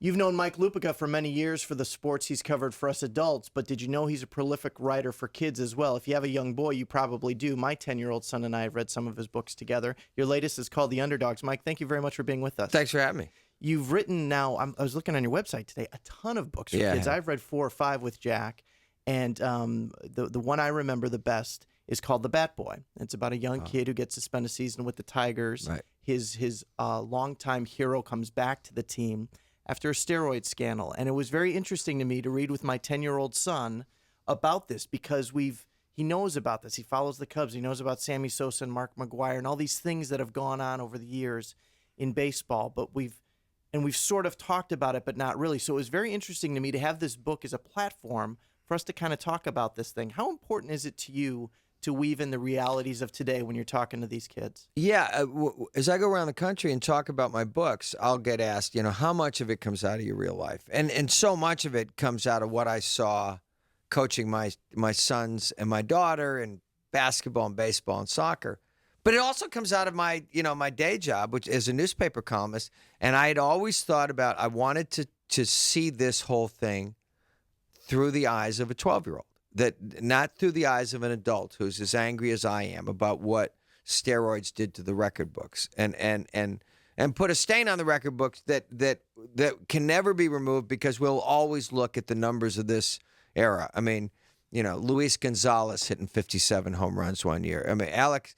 You've known Mike Lupica for many years for the sports he's covered for us adults, but did you know he's a prolific writer for kids as well? If you have a young boy, you probably do. My 10-year-old son and I have read some of his books together. Your latest is called The Underdogs. Mike, thank you very much for being with us. Thanks for having me. You've written now, I was looking on your website today, a ton of books for kids. I've read 4 or 5 with Jack, and the one I remember the best is called The Bat Boy. It's about a young kid who gets to spend a season with the Tigers. Right. His longtime hero comes back to the team after a steroid scandal. And it was very interesting to me to read with my 10-year-old son about this because he knows about this. He follows the Cubs. He knows about Sammy Sosa and Mark McGwire and all these things that have gone on over the years in baseball. But we've sort of talked about it, but not really. So it was very interesting to me to have this book as a platform for us to kind of talk about this thing. How important is it to you to weave in the realities of today when you're talking to these kids? Yeah, as I go around the country and talk about my books, I'll get asked, how much of it comes out of your real life? And so much of it comes out of what I saw coaching my sons and my daughter in basketball and baseball and soccer. But it also comes out of my day job, which is a newspaper columnist. And I had always thought about, I wanted to see this whole thing through the eyes of a 12-year-old. That not through the eyes of an adult who's as angry as I am about what steroids did to the record books and put a stain on the record books that can never be removed because we'll always look at the numbers of this era. I mean, Luis Gonzalez hitting 57 home runs one year. I mean, Alex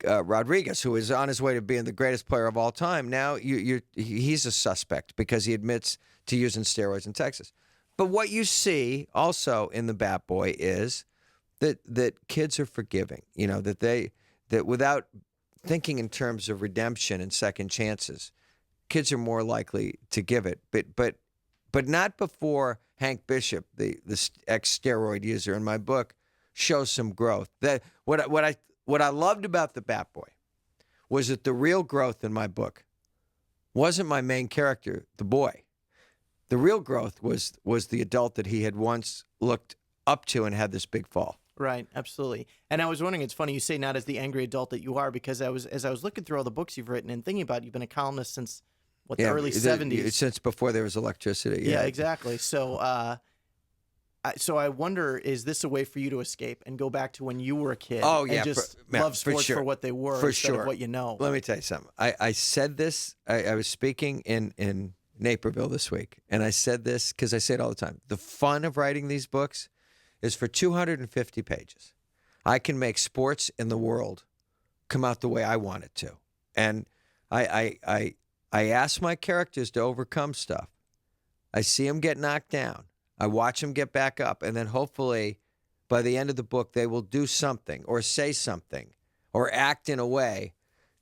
Rodriguez, who is on his way to being the greatest player of all time, now he's a suspect because he admits to using steroids in Texas. But what you see also in The Bat Boy is that kids are forgiving, that without thinking in terms of redemption and second chances, kids are more likely to give it. But not before Hank Bishop, the ex-steroid user in my book, shows some growth. That what I loved about The Bat Boy was that the real growth in my book wasn't my main character, the boy. The real growth was the adult that he had once looked up to and had this big fall. Right, absolutely. And I was wondering, it's funny you say not as the angry adult that you are, because as I was looking through all the books you've written and thinking about it, you've been a columnist since, the early 70s. Since before there was electricity. Yeah, exactly. So I wonder, is this a way for you to escape and go back to when you were a kid and just love sports for what they were instead of what you know? Let me tell you something. I said this, I was speaking in Naperville this week, and I said this because I say it all the time. The fun of writing these books is for 250 pages. I can make sports in the world come out the way I want it to. And I ask my characters to overcome stuff. I see them get knocked down. I watch them get back up, and then hopefully by the end of the book they will do something or say something or act in a way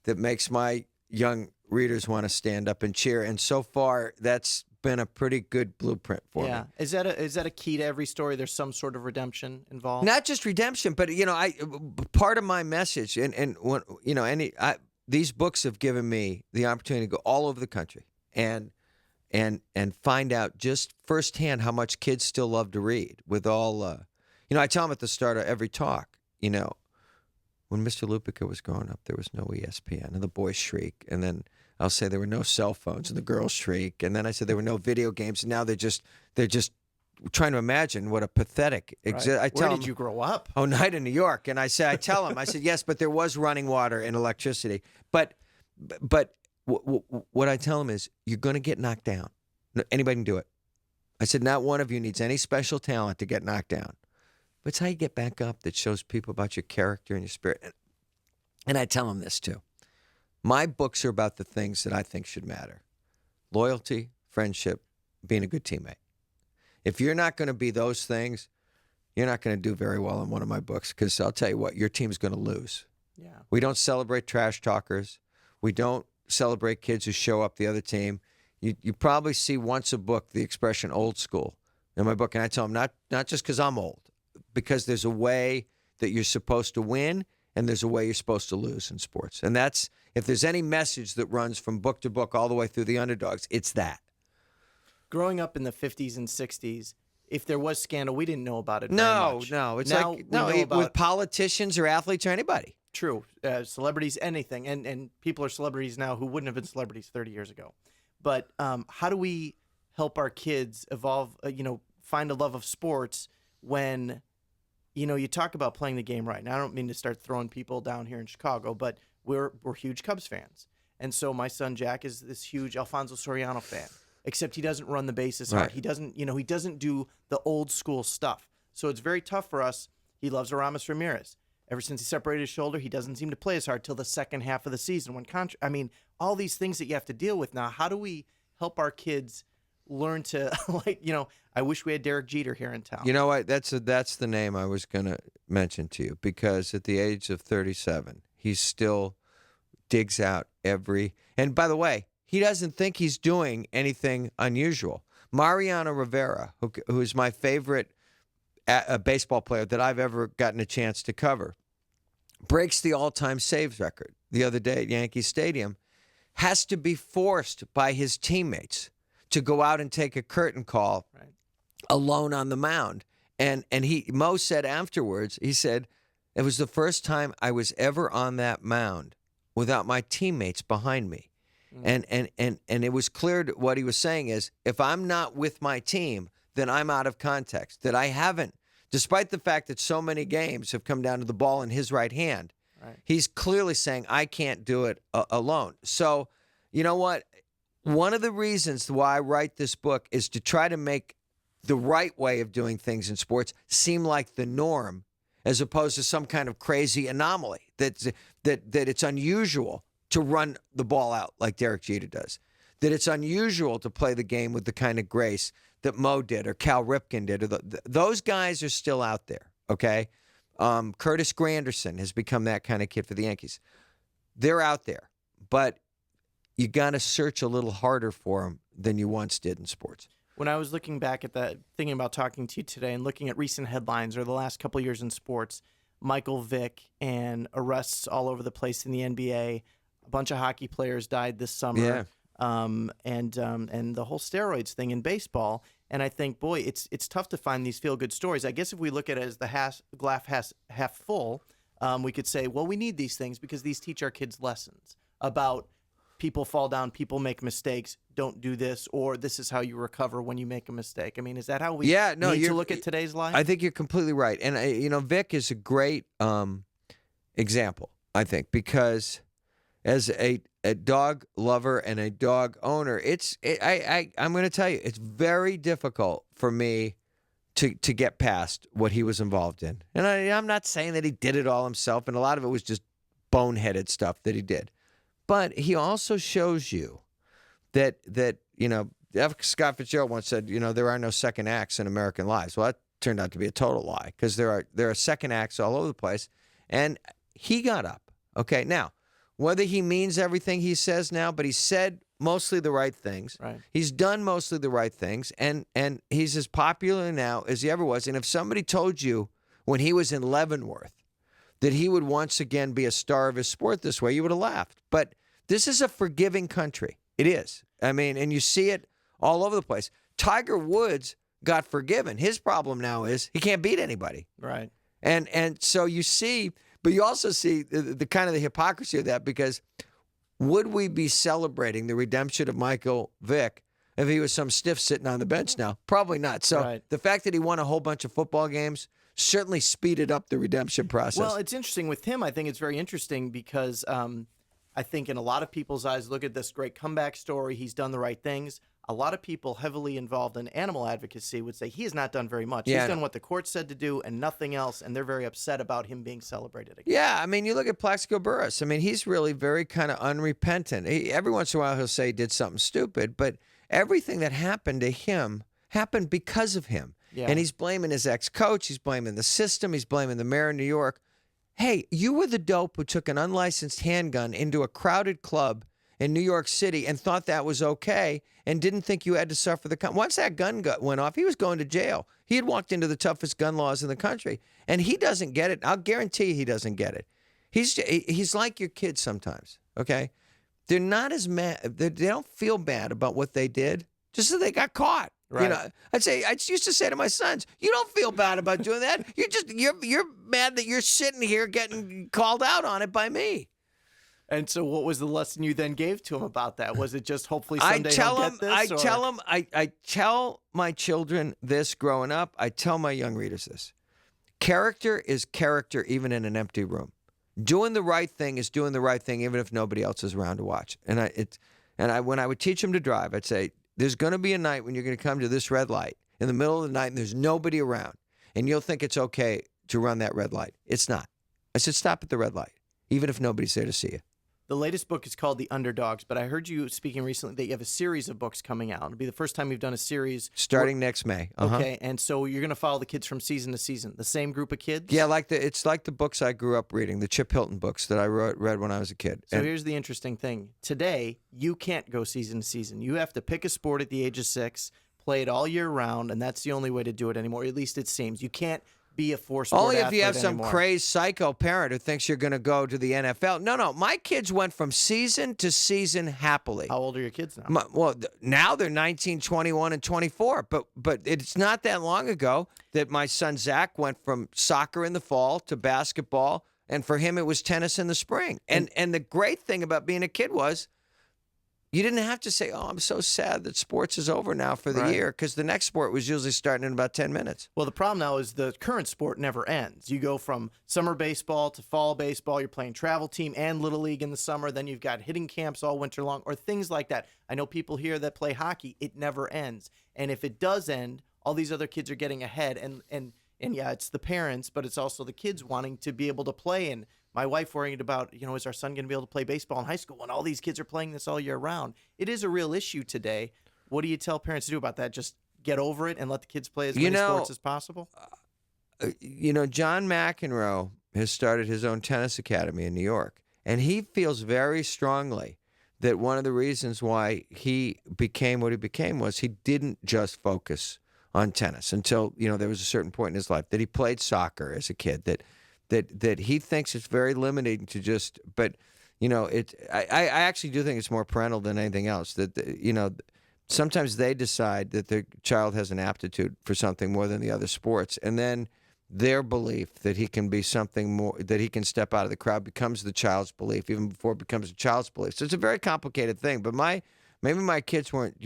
that makes my young readers want to stand up and cheer. And so far, that's been a pretty good blueprint for me. Yeah. Is that a key to every story? There's some sort of redemption involved? Not just redemption, but, part of my message, and when, these books have given me the opportunity to go all over the country and find out just firsthand how much kids still love to read with all, I tell them at the start of every talk, when Mr. Lupica was growing up, there was no ESPN, and the boys shriek. And then I'll say there were no cell phones, and the girls shriek. And then I said there were no video games, and now they're just trying to imagine what a pathetic. Right. Where did you grow up? Oh, night in New York. And I tell them, yes, but there was running water and electricity. But what I tell them is, you're going to get knocked down. Anybody can do it. I said, not one of you needs any special talent to get knocked down. But it's how you get back up that shows people about your character and your spirit. And I tell them this too. My books are about the things that I think should matter. Loyalty, friendship, being a good teammate. If you're not going to be those things, you're not going to do very well in one of my books, because I'll tell you what, your team's going to lose. Yeah. We don't celebrate trash talkers. We don't celebrate kids who show up the other team. You probably see once a book the expression old school in my book. And I tell them, not just because I'm old, because there's a way that you're supposed to win and there's a way you're supposed to lose in sports. And that's, if there's any message that runs from book to book all the way through The Underdogs, it's that. Growing up in the 50s and 60s, if there was scandal, we didn't know about it very much. No. It's now with politicians or athletes or anybody. True. Celebrities, anything. And people are celebrities now who wouldn't have been celebrities 30 years ago. But how do we help our kids evolve, find a love of sports when, you talk about playing the game right. And I don't mean to start throwing people down here in Chicago, but we're huge Cubs fans. And so my son Jack is this huge Alfonso Soriano fan, except he doesn't run the bases hard. Right. He doesn't do the old school stuff. So it's very tough for us. He loves Aramis Ramirez. Ever since he separated his shoulder, he doesn't seem to play as hard till the second half of the season. All these things that you have to deal with now. How do we help our kids learn to I wish we had Derek Jeter here in town. You know what? That's the name I was going to mention to you, because at the age of 37, he still digs out and by the way, he doesn't think he's doing anything unusual. Mariano Rivera, who is my favorite a baseball player that I've ever gotten a chance to cover, breaks the all-time saves record the other day at Yankee Stadium, has to be forced by his teammates to go out and take a curtain call alone on the mound. And Mo said afterwards, he said, it was the first time I was ever on that mound without my teammates behind me. And it was clear that what he was saying is, if I'm not with my team, then I'm out of context, that I haven't, despite the fact that so many games have come down to the ball in his right hand. Right. He's clearly saying, I can't do it alone. So, you know what? One of the reasons why I write this book is to try to make the right way of doing things in sports seem like the norm, as opposed to some kind of crazy anomaly, that it's unusual to run the ball out like Derek Jeter does, that it's unusual to play the game with the kind of grace that Mo did or Cal Ripken did. Or those guys are still out there, okay? Curtis Granderson has become that kind of kid for the Yankees. They're out there, but you got to search a little harder for them than you once did in sports. When I was looking back at that, thinking about talking to you today and looking at recent headlines or the last couple of years in sports, Michael Vick and arrests all over the place in the NBA. A bunch of hockey players died this summer. Yeah. And the whole steroids thing in baseball. And I think, boy, it's tough to find these feel-good stories. I guess if we look at it as the glass half full, we could say, well, we need these things because these teach our kids lessons about people fall down, people make mistakes, don't do this, or this is how you recover when you make a mistake. I mean, is that how we need to look at today's life? I think you're completely right. And, Vic is a great example, I think, because as a dog lover and a dog owner, I'm going to tell you, it's very difficult for me to get past what he was involved in. And I'm not saying that he did it all himself, and a lot of it was just boneheaded stuff that he did. But he also shows you that Scott Fitzgerald once said, there are no second acts in American lives. Well, that turned out to be a total lie, because there are second acts all over the place. And he got up. Okay, now, whether he means everything he says now, but he said mostly the right things. Right. He's done mostly the right things, and he's as popular now as he ever was. And if somebody told you when he was in Leavenworth that he would once again be a star of his sport this way, you would have laughed. But this is a forgiving country. It is. I mean, and you see it all over the place. Tiger Woods got forgiven. His problem now is he can't beat anybody. Right. And so you see, but you also see the kind of the hypocrisy of that, because would we be celebrating the redemption of Michael Vick if he was some stiff sitting on the bench now? Probably not. So The fact that he won a whole bunch of football games certainly speeded up the redemption process. Well, it's interesting with him. I think it's very interesting because I think in a lot of people's eyes, look at this great comeback story. He's done the right things. A lot of people heavily involved in animal advocacy would say he has not done very much. He's done what the court said to do and nothing else, and they're very upset about him being celebrated again. Yeah, I mean, you look at Plaxico Burress. I mean, he's really very kind of unrepentant. Every once in a while he'll say he did something stupid, but everything that happened to him happened because of him. Yeah. And he's blaming his ex-coach. He's blaming the system. He's blaming the mayor of New York. Hey, you were the dope who took an unlicensed handgun into a crowded club in New York City and thought that was okay and didn't think you had to suffer the once that gun went off, he was going to jail. He had walked into the toughest gun laws in the country, and he doesn't get it. I'll guarantee he doesn't get it. He's like your kids sometimes, okay? They're not as mad. They don't feel bad about what they did, just so they got caught. Right. I used to say to my sons, you don't feel bad about doing that. You're mad that you're sitting here getting called out on it by me. And so what was the lesson you then gave to him about that? Was it just hopefully someday he'll get this? I tell my children this growing up. I tell my young readers this. Character is character even in an empty room. Doing the right thing is doing the right thing even if nobody else is around to watch. And when I would teach them to drive, I'd say, there's going to be a night when you're going to come to this red light in the middle of the night and there's nobody around. And you'll think it's okay to run that red light. It's not. I said, stop at the red light, even if nobody's there to see you. The latest book is called The Underdogs, but I heard you speaking recently that you have a series of books coming out. It'll be the first time you've done a series. Starting next May. Okay, and so you're going to follow the kids from season to season, the same group of kids? Yeah, it's like the books I grew up reading, the Chip Hilton books that I read when I was a kid. So here's the interesting thing. Today, you can't go season to season. You have to pick a sport at the age of 6, play it all year round, and that's the only way to do it anymore. At least it seems. You can't be a four-sport Only if you have athlete some anymore. crazed psycho parent who thinks you're going to go to the NFL. No. My kids went from season to season happily. How old are your kids now? Now they're 19, 21, and 24. But it's not that long ago that my son Zach went from soccer in the fall to basketball, and for him it was tennis in the spring. And the great thing about being a kid was you didn't have to say, oh, I'm so sad that sports is over now for the year, because the next sport was usually starting in about 10 minutes. Well, the problem now is the current sport never ends. You go from summer baseball to fall baseball. You're playing travel team and Little League in the summer. Then you've got hitting camps all winter long or things like that. I know people here that play hockey. It never ends. And if it does end, all these other kids are getting ahead. And yeah, it's the parents, but it's also the kids wanting to be able to play. And my wife worried about, is our son going to be able to play baseball in high school when all these kids are playing this all year round? It is a real issue today. What do you tell parents to do about that? Just get over it and let the kids play as many sports as possible? John McEnroe has started his own tennis academy in New York, and he feels very strongly that one of the reasons why he became what he became was he didn't just focus on tennis until, there was a certain point in his life that he played soccer as a kid, that he thinks it's very limiting to just, but, I actually do think it's more parental than anything else, that, sometimes they decide that their child has an aptitude for something more than the other sports, and then their belief that he can be something more, that he can step out of the crowd becomes the child's belief, even before it becomes a child's belief. So it's a very complicated thing, but maybe my kids weren't,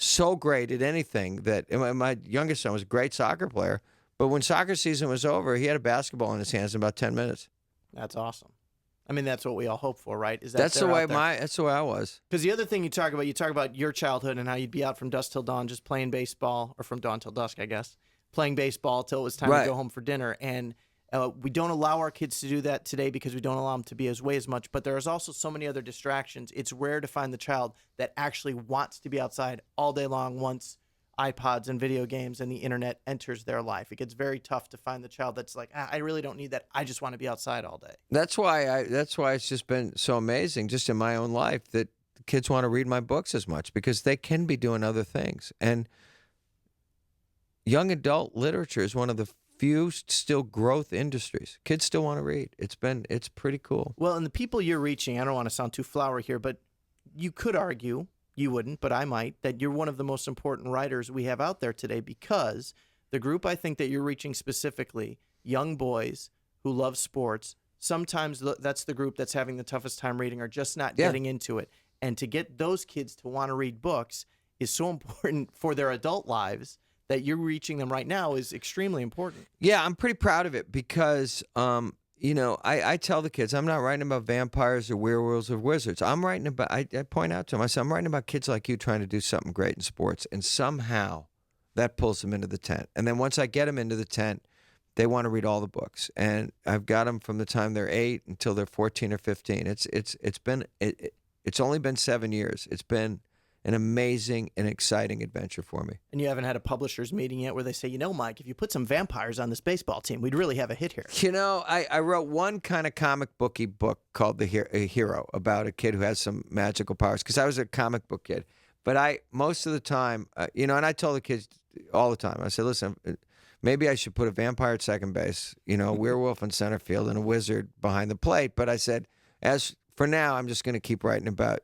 so great at anything that my youngest son was a great soccer player, but when soccer season was over, he had a basketball in his hands in about 10 minutes. That's awesome. I mean, that's what we all hope for, right? That's the way I was. Because the other thing you talk about your childhood and how you'd be out from dusk till dawn just playing baseball, or from dawn till dusk, I guess, playing baseball till it was time to go home for dinner. And we don't allow our kids to do that today because we don't allow them to be away as much. But there is also so many other distractions. It's rare to find the child that actually wants to be outside all day long once iPods and video games and the internet enters their life. It gets very tough to find the child that's like, I really don't need that. I just want to be outside all day. That's why it's just been so amazing just in my own life that kids want to read my books as much, because they can be doing other things. And young adult literature is one of the few still growth industries. Kids still want to read. It's pretty cool. Well, and the people you're reaching, I don't want to sound too flowery here, but you could argue, you wouldn't, but I might, that you're one of the most important writers we have out there today, because the group I think that you're reaching specifically, young boys who love sports, sometimes that's the group that's having the toughest time reading or just not getting into it. And to get those kids to want to read books is so important for their adult lives that you're reaching them right now is extremely important. Yeah, I'm pretty proud of it because, I tell the kids, I'm not writing about vampires or werewolves or wizards. I'm writing about, I point out to them, I say, I'm writing about kids like you trying to do something great in sports. And somehow that pulls them into the tent. And then once I get them into the tent, they want to read all the books. And I've got them from the time they're 8 until they're 14 or 15. It's only been 7 years. It's been an amazing and exciting adventure for me. And you haven't had a publishers meeting yet where they say, Mike, if you put some vampires on this baseball team, we'd really have a hit here. I wrote one kind of comic booky book called The Hero about a kid who has some magical powers, because I was a comic book kid. But most of the time, and I told the kids all the time, I said, listen, maybe I should put a vampire at second base, a werewolf in center field, and a wizard behind the plate. But I said, as for now, I'm just going to keep writing about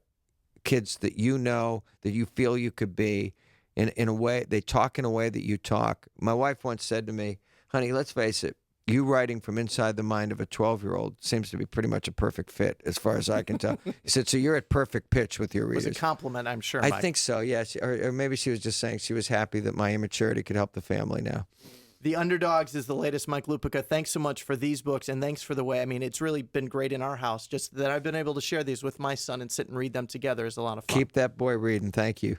kids that that you feel you could be in a way, they talk in a way that you talk. My wife once said to me, honey, let's face it, you writing from inside the mind of a 12-year-old seems to be pretty much a perfect fit as far as I can tell. He said, so you're at perfect pitch with your It was readers. a compliment, I'm sure, I Mike. think so, yes. Or maybe she was just saying she was happy that my immaturity could help the family now. The Underdogs is the latest, Mike Lupica. Thanks so much for these books, and thanks for the way. I mean, it's really been great in our house. Just that I've been able to share these with my son and sit and read them together is a lot of fun. Keep that boy reading. Thank you.